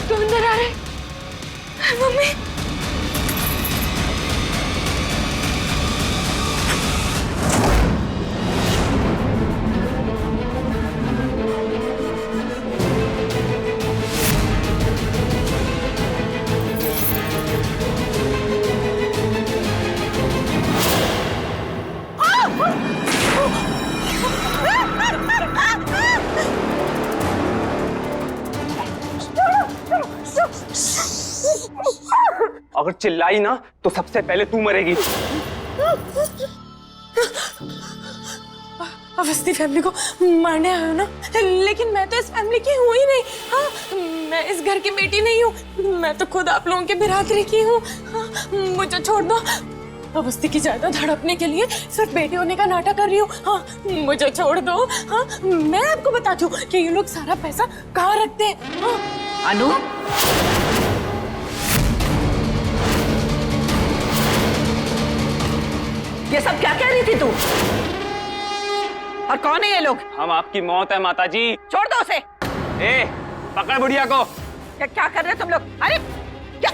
क्यों अंदर आ रहे? मम्मी अगर चिल्लाई ना तो सबसे पहले तू मरेगी। अवस्थी फैमिली को मारने आए हो ना, लेकिन मैं तो इस फैमिली की हूँ ही नहीं। हाँ, मैं इस घर की बेटी नहीं हूँ, मैं तो खुद आप लोगों के बिरादरी की हूँ। हाँ, मुझे छोड़ दो। अवस्थी की जायदाद हड़पने के लिए सिर्फ बेटी होने का नाटक कर रही हूँ। हाँ, मुझे छोड़ दो। हाँ, मैं आपको बताती हूँ कि ये लोग सारा पैसा कहाँ रखते हैं। हाँ। अनु, ये सब क्या कह रही थी तू? और कौन है ये लोग? हम आपकी मौत है माता जी। छोड़ दो उसे। ए, पकड़ बुढ़िया को। क्या कर रहे हो तुम लोग? अरे क्या?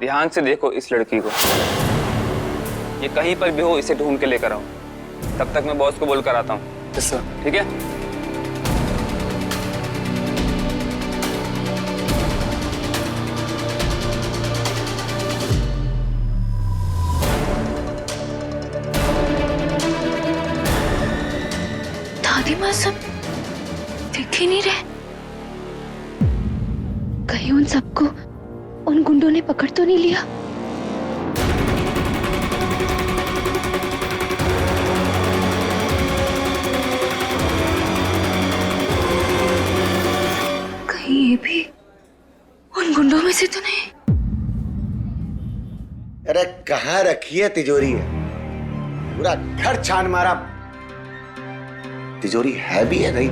ध्यान से देखो इस लड़की को, ये कहीं पर भी हो इसे ढूंढ के लेकर आओ। तब तक मैं बॉस को बोल कर आता हूँ। ठीक है? दादी माँ सब दिख ही नहीं रहे। कहीं उन सबको उन गुंडों ने पकड़ तो नहीं लिया? कहीं ये भी उन गुंडों में से तो नहीं? अरे कहाँ रखी है तिजोरी? है पूरा घर छान मारा, तिजोरी है भी है नहीं।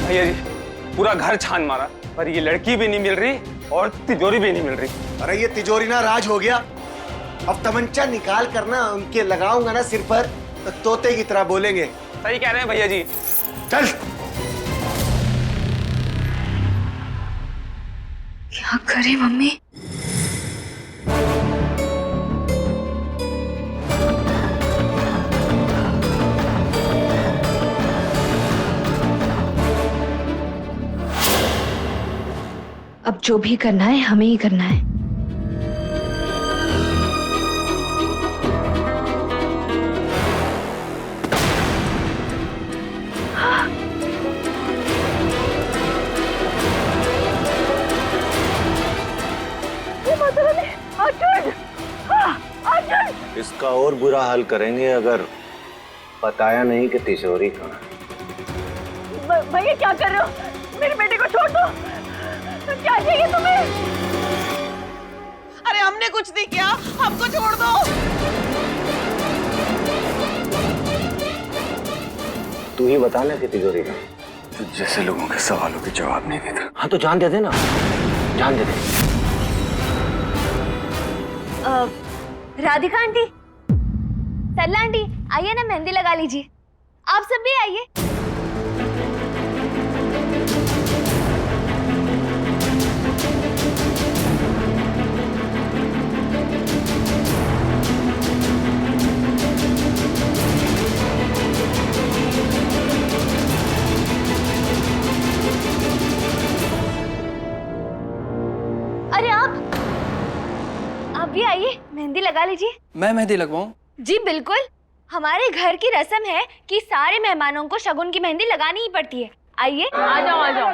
भैया जी, पूरा घर छान मारा पर ये लड़की भी नहीं मिल रही और तिजोरी भी नहीं मिल रही। अरे ये तिजोरी ना राज हो गया। अब तमंचा निकाल कर ना उनके लगाऊंगा ना सिर पर तो तोते की तरह बोलेंगे। सही कह रहे हैं भैया जी। चल। क्या करे मम्मी? अब जो भी करना है हमें ही करना है। इसका और बुरा हाल करेंगे अगर बताया नहीं कि तिजोरी कहाँ है। भैया क्या कर रहे हो? मेरे बेटे को छोड़ दो। क्या चाहिए तुम्हें? अरे हमने कुछ नहीं किया, हमको छोड़ दो। तू ही बताना कि तिजोरी कहाँ है। तो जैसे लोगों के सवालों के जवाब नहीं देता। हाँ तो जान दे देना, जान दे दे। राधिका आंटी, सरला आंटी, आइए ना मेहंदी लगा लीजिए। आप सब भी आइए। अरे आप भी आइए, मेहंदी लगा लीजिए। मैं मेहंदी लगवाऊं? जी बिल्कुल, हमारे घर की रस्म है कि सारे मेहमानों को शगुन की मेहंदी लगानी ही पड़ती है। आइए। आ जाओ आ जाओ।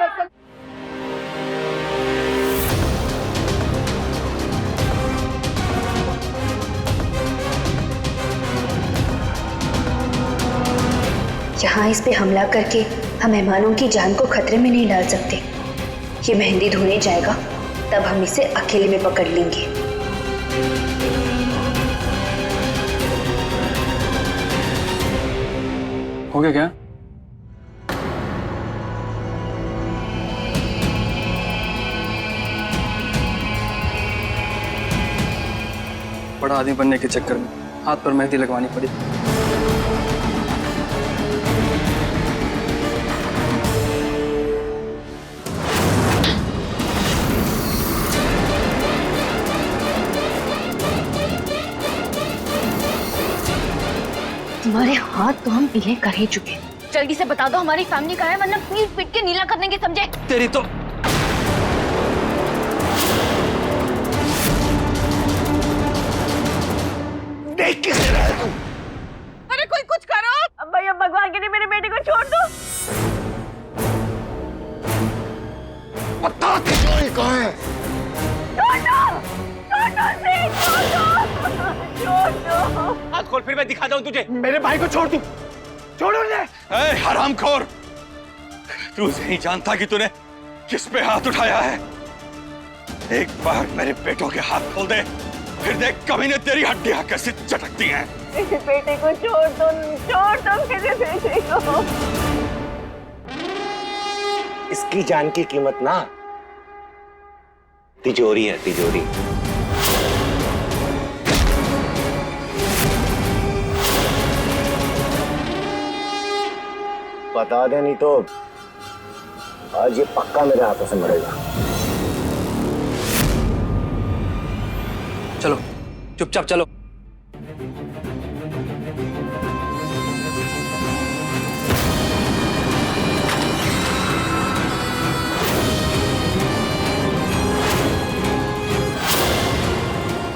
यहाँ इस पे हमला करके हम मेहमानों की जान को खतरे में नहीं डाल सकते। ये मेहंदी धोने जाएगा तब हम इसे अकेले में पकड़ लेंगे। हो गया क्या? बड़ा आदमी बनने के चक्कर में हाथ पर मेहंदी लगवानी पड़ी। तुम्हारे हाथ तो हम पीले कर ही चुके। जल्दी से बता दो हमारी फैमिली का है, वरना पीट पीट के नीला कर देंगे, समझे? तेरी तो देख किसे रहा है तू? अरे कोई कुछ करो। अब भैया भगवान के लिए मेरे बेटे को छोड़ दो। बता तिजोरी कहाँ है? हाथ खोल, फिर मैं दिखाता हूं तुझे। मेरे भाई को छोड़ तू, छोड़ो उन्हें। ए, हरामखोर, तू नहीं जानता कि तूने किस पे हाथ उठाया है। एक बार मेरे बेटों के हाथ खोल दे, फिर देख कमीने तेरी हड्डियां कैसे चटकती हैं। मेरे बेटे को छोड़ दो मेरे बेटे को। इसकी जान की कीमत ना तिजोरी है, तिजोरी। बता दे, नहीं तो आज ये पक्का मेरे हाथों से मरेगा। चलो चुपचाप चलो।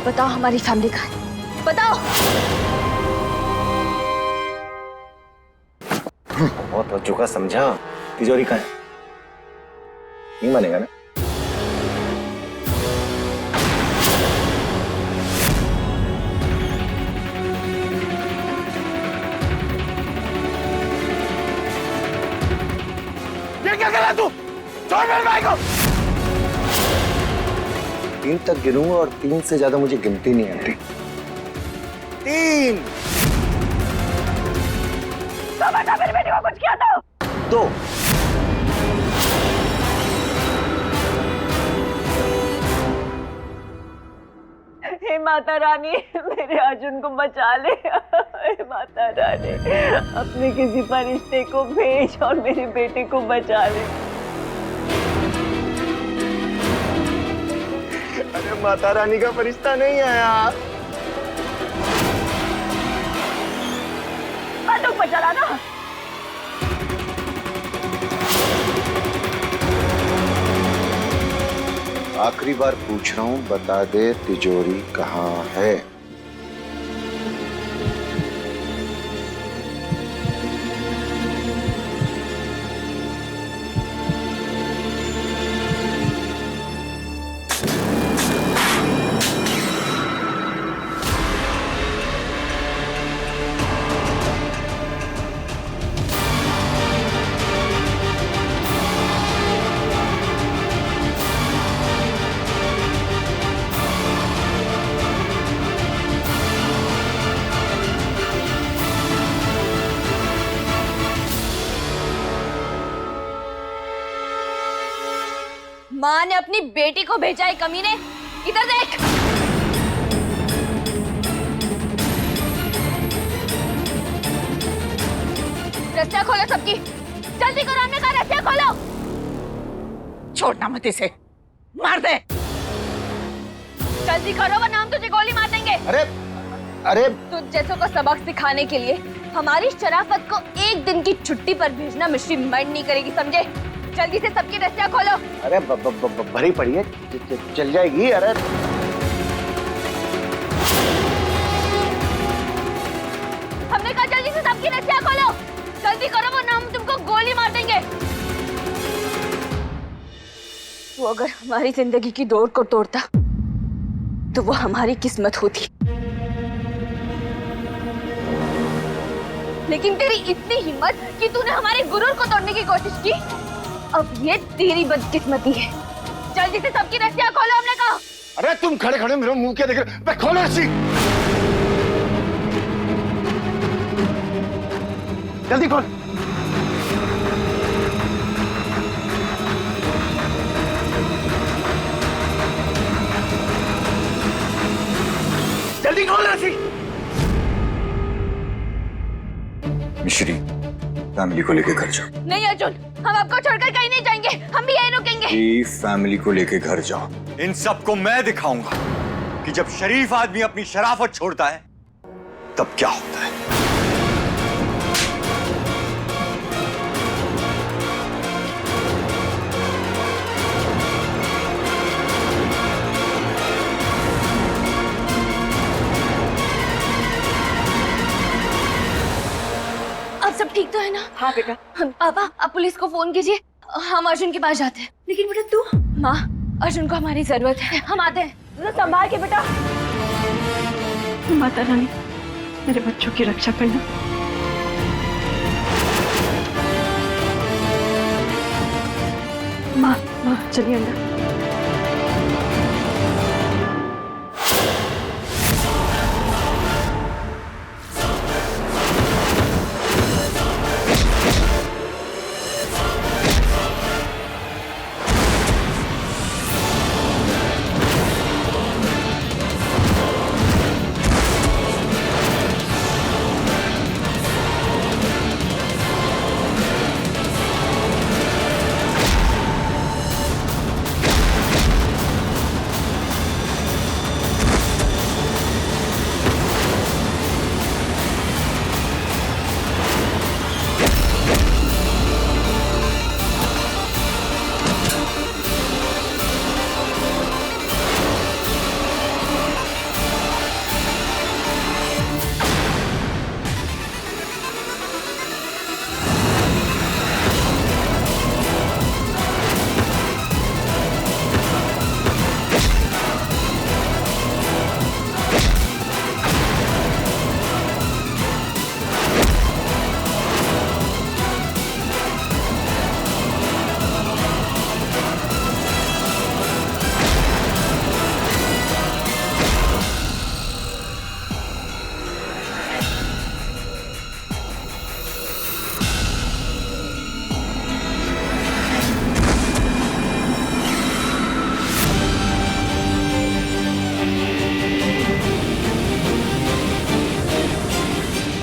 बताओ हमारी फैमिली का है, बताओ। बहुत हो चुका, समझा? तिजोरी कहाँ है? नहीं मानेगा ना? ये क्या कर रहा है तू? छोड़ मेरे भाई को। 3 तक गिनूंगा और 3 से ज्यादा मुझे गिनती नहीं आती। 3 तो बता मेरे बेटे को कुछ किया तो। 2 हे माता रानी, मेरे अर्जुन को बचा ले। हे माता रानी, अपने किसी फरिश्ते को भेज और मेरे बेटे को बचा ले। अरे माता रानी का फरिश्ता नहीं आया। बंदूक पर चला ना। आखिरी बार पूछ रहा हूं, बता दे तिजोरी कहाँ है? माँ ने अपनी बेटी को भेजा है कमीने। इधर देख। रस्सियाँ खोलो सबकी, जल्दी करो, हमने कहा रस्सियाँ खोलो। छोड़ना मत इसे, मार दे। जल्दी करो वरना हम तुझे गोली मार देंगे। अरे अरे तुझ जैसों को सबक सिखाने के लिए हमारी शराफत को एक दिन की छुट्टी पर भेजना मिश्री माइंड नहीं करेगी, समझे? जल्दी से सबकी रस्सियाँ खोलो। अरे भरी पड़ी है, चल जाएगी। अरे हमने कहा अगर हमारी जिंदगी की डोर को तोड़ता तो वो हमारी किस्मत होती, लेकिन तेरी इतनी हिम्मत कि तूने हमारे गुरूर को तोड़ने की कोशिश की। अब ये तेरी बदकिस्मती है। जल्दी से सबकी रस्सियां खोलो, हमने कहा। अरे तुम खड़े खड़े मेरे मुंह क्या देख रहे हो? खोलो रस्सी, जल्दी खोल। जल्दी खोल रस्सी। मिश्री, फैमिली को लेके घर जाओ। नहीं अर्जुन, हम आपको छोड़कर कहीं नहीं जाएंगे, हम भी यहीं रुकेंगे। फैमिली को लेके घर जाओ। इन सबको मैं दिखाऊंगा कि जब शरीफ आदमी अपनी शराफत छोड़ता है तब क्या होता है। अब सब ठीक तो है ना? हाँ बेटा। पापा, आप पुलिस को फोन कीजिए, हम अर्जुन के पास जाते हैं। लेकिन बेटा तू? माँ, अर्जुन को हमारी जरूरत है, हम आते हैं। संभाल के बेटा। माता रानी, मेरे बच्चों की रक्षा करना। माँ, चलिए अंदर।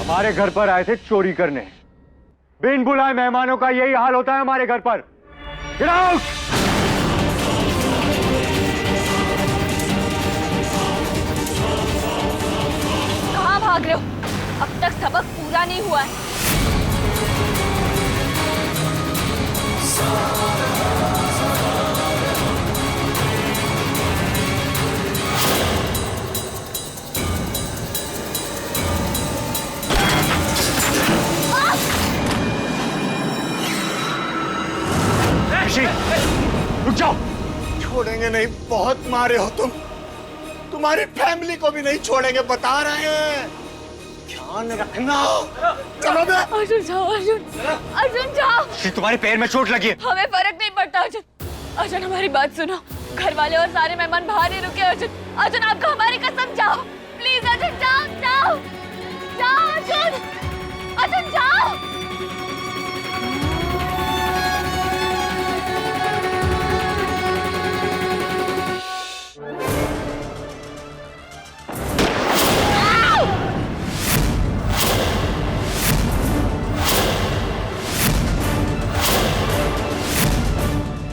हमारे घर पर आए थे चोरी करने, बिन बुलाए मेहमानों का यही हाल होता है हमारे घर पर। Get out! कहाँ भाग रहे हो? अब तक सबक पूरा नहीं हुआ है। रुक जाओ। छोड़ेंगे नहीं, बहुत मारे हो तुम, तुम्हारी फैमिली को भी नहीं छोड़ेंगे, बता रहे हैं, ध्यान रखना। चलो बे। अर्जुन जाओ, अर्जुन, अर्जुन जाओ। तुम्हारे पैर में चोट लगी है। हमें फर्क नहीं पड़ता अर्जुन। अर्जुन हमारी बात सुनो, घर वाले और सारे मेहमान बाहर ही रुके। अर्जुन, अर्जुन आपको हमारी कसम, जाओ प्लीज अर्जुन, जाओ जाओ जाओ अर्जुन, अर्जुन जाओ।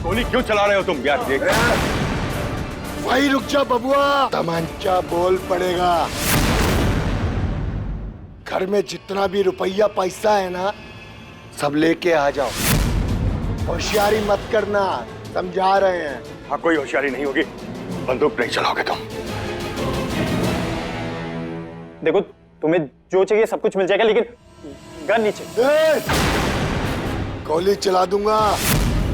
गोली क्यों चला रहे हो तुम? यार देख, वही रुक जा बबुआ, तमंचा बोल पड़ेगा। घर में जितना भी रुपया पैसा है ना, सब लेके आ जाओ। होशियारी मत करना, समझा रहे हैं। हाँ, कोई होशियारी नहीं होगी, बंदूक नहीं चलाओगे तुम। देखो, तुम्हें जो चाहिए सब कुछ मिल जाएगा, लेकिन गन नीचे। गोली चला दूंगा,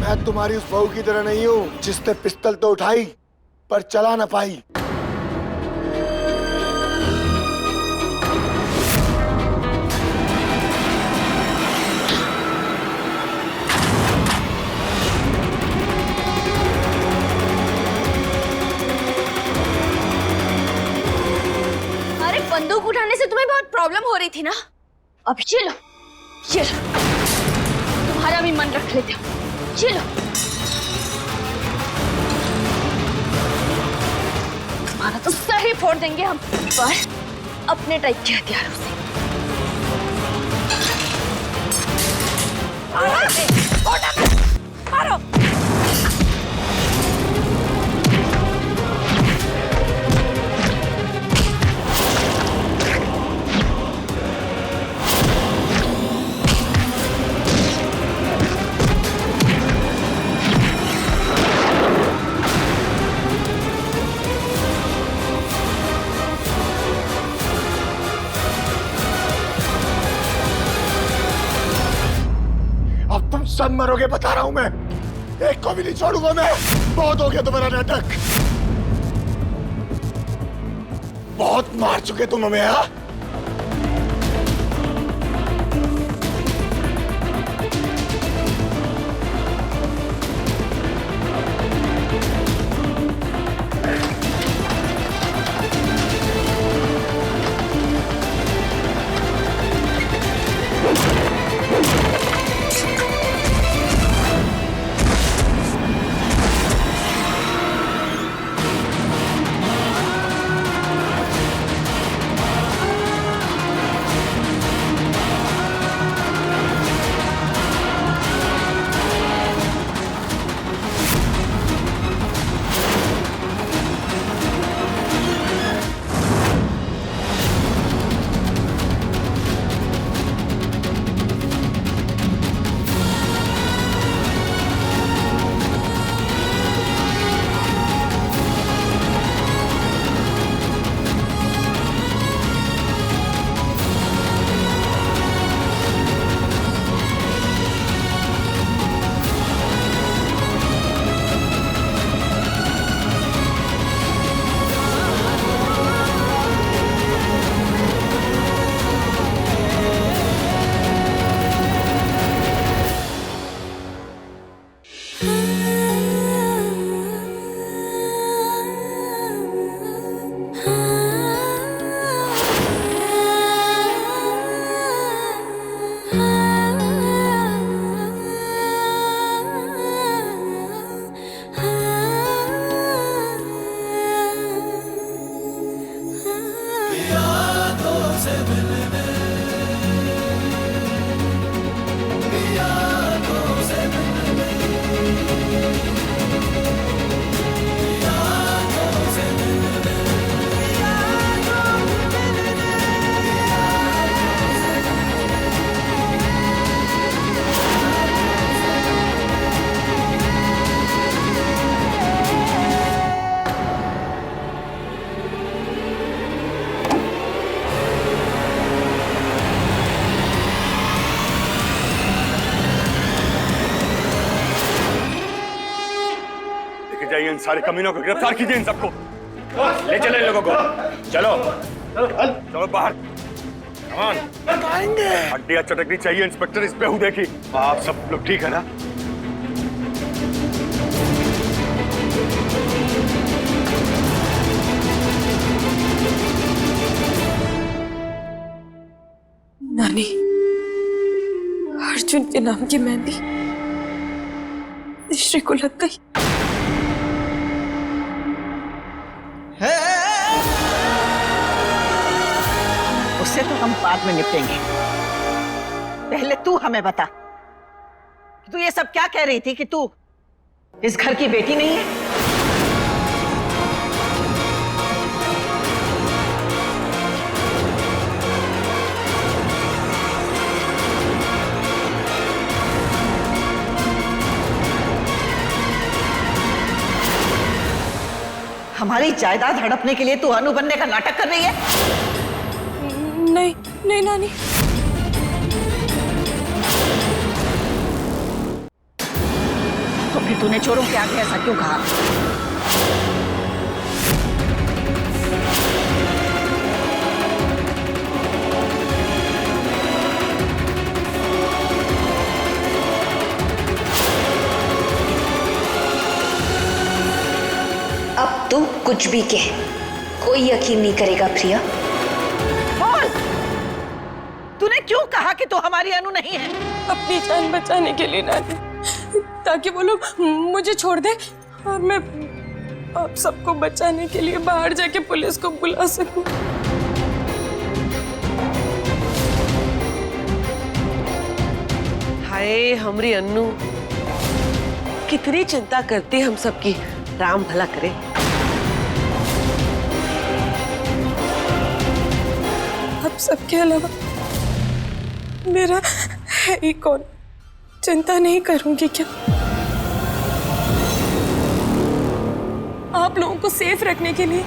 मैं तुम्हारी उस बहू की तरह नहीं हूँ जिसने पिस्तल तो उठाई पर चला ना पाई। अरे बंदूक उठाने से तुम्हें बहुत प्रॉब्लम हो रही थी ना, अब ये लो, तुम्हारा भी मन रख लेते हो, ये लो। तुम्हारा तो सर ही फोड़ देंगे हम, पर अपने टाइप के हथियारों से। मारो। सब मरोगे बता रहा हूं मैं, एक को भी नहीं छोड़ूंगा मैं। बहुत हो गया तुम्हारा नाटक, बहुत मार चुके तुम हमें। हाँ जाइए, इन सारे कमीनों को गिरफ्तार कीजिए, इन सबको ले चले इन लोगों को। चलो चलो बाहर, हड्डियां चटकनी चाहिए इंस्पेक्टर, इस बेहूदे की। आप सब लोग ठीक है ना? नानी, अर्जुन के नाम की मेहंदी निश्री को लग गई। उससे तो हम बाद में निपटेंगे, पहले तू हमें बता कि तू ये सब क्या कह रही थी कि तू इस घर की बेटी नहीं है? हमारी जायदाद हड़पने के लिए तू अनु बनने का नाटक कर रही है? नहीं नहीं नानी, तूने चोरों के आगे ऐसा क्यों कहा? अब तू कुछ भी कह, कोई यकीन नहीं करेगा प्रिया। बोल, तूने क्यों कहा कि तू हमारी अनु नहीं है? अपनी जान बचाने के लिए नानी, ताकि वो लोग मुझे छोड़ दे और मैं आप सबको बचाने के लिए बाहर जाके पुलिस को बुला सकूं। हाय हमारी अन्नू, कितनी चिंता करती हम सबकी। राम भला करे। आप सबके अलावा मेरा है ही कौन? चिंता नहीं करूंगी क्या? आप लोगों को सेफ रखने के लिए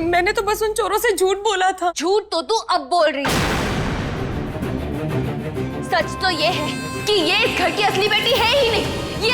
मैंने तो बस उन चोरों से झूठ बोला था। झूठ तो तू अब बोल रही है। सच तो ये है कि ये इस घर की असली बेटी है ही नहीं। ये